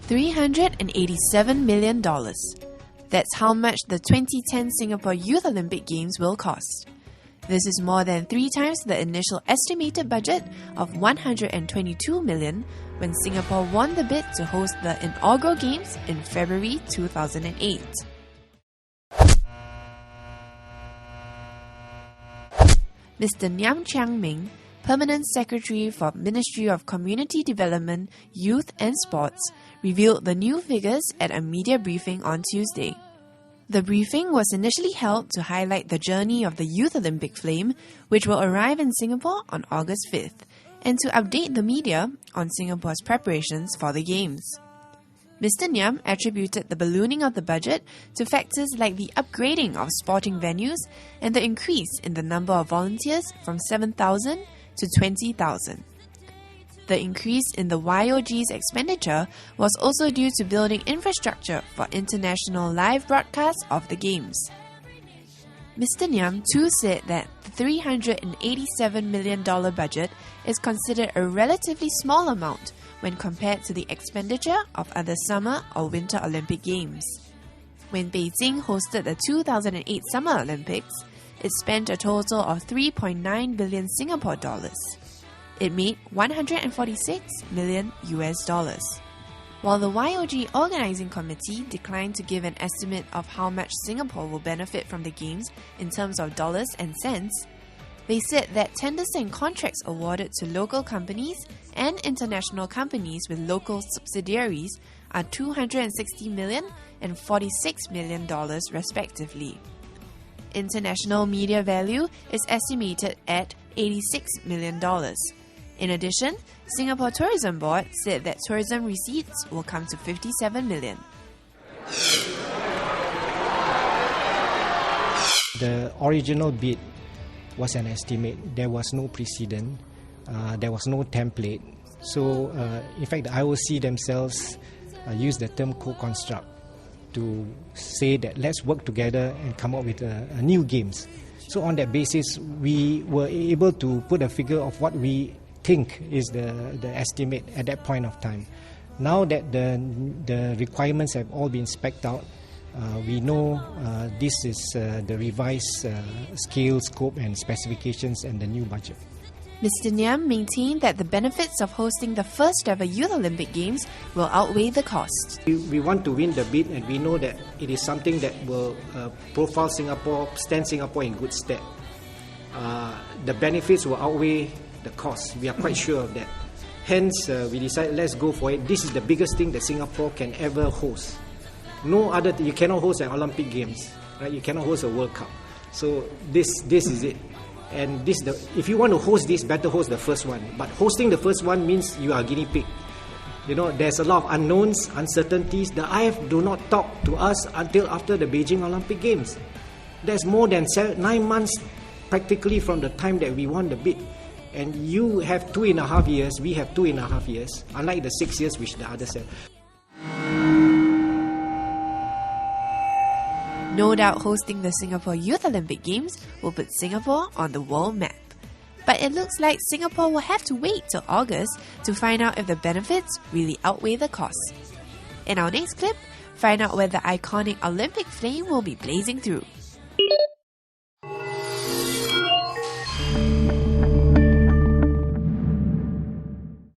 $387 million. That's how much the 2010 Singapore Youth Olympic Games will cost. This is more than 3 times the initial estimated budget of $122 million when Singapore won the bid to host the inaugural Games in February 2008. Mr Niam Chiang Meng, Permanent Secretary for Ministry of Community Development, Youth and Sports, revealed the new figures at a media briefing on Tuesday. The briefing was initially held to highlight the journey of the Youth Olympic Flame, which will arrive in Singapore on August 5th, and to update the media on Singapore's preparations for the Games. Mr Niam attributed the ballooning of the budget to factors like the upgrading of sporting venues and the increase in the number of volunteers from 7,000 to 20,000. The increase in the YOG's expenditure was also due to building infrastructure for international live broadcasts of the Games. Mr Niam too said that the $387 million budget is considered a relatively small amount when compared to the expenditure of other summer or winter Olympic Games. When Beijing hosted the 2008 Summer Olympics, it spent a total of 3.9 billion Singapore dollars. It made $146 million US. While the YOG Organising Committee declined to give an estimate of how much Singapore will benefit from the Games in terms of dollars and cents, they said that tenders and contracts awarded to local companies and international companies with local subsidiaries are $260 million and $46 million respectively. International media value is estimated at $86 million. In addition, Singapore Tourism Board said that tourism receipts will come to $57 million. The original bid was an estimate. There was no precedent. There was no template. So, in fact, the IOC themselves used the term co-construct to say that let's work together and come up with a new games. So on that basis, we were able to put a figure of what we think is the estimate at that point of time. Now that the requirements have all been spec'd out, we know this is the revised scale, scope and specifications and the new budget. Mr Niam maintained that the benefits of hosting the first ever Youth Olympic Games will outweigh the cost. We want to win the bid, and we know that it is something that will profile Singapore, stand Singapore in good stead. The benefits will outweigh the cost. We are quite sure of that. Hence, we decided let's go for it. This is the biggest thing that Singapore can ever host. No other, you cannot host an Olympic Games, right? You cannot host a World Cup. So this is it. And this if you want to host this, better host the first one. But hosting the first one means you are guinea pig. You know, there's a lot of unknowns, uncertainties. The IF do not talk to us until after the Beijing Olympic Games. There's more than 9 months practically from the time that we won the bid. And you have 2.5 years, we have 2.5 years, unlike the 6 years which the others have. No doubt hosting the Singapore Youth Olympic Games will put Singapore on the world map. But it looks like Singapore will have to wait till August to find out if the benefits really outweigh the costs. In our next clip, find out where the iconic Olympic flame will be blazing through.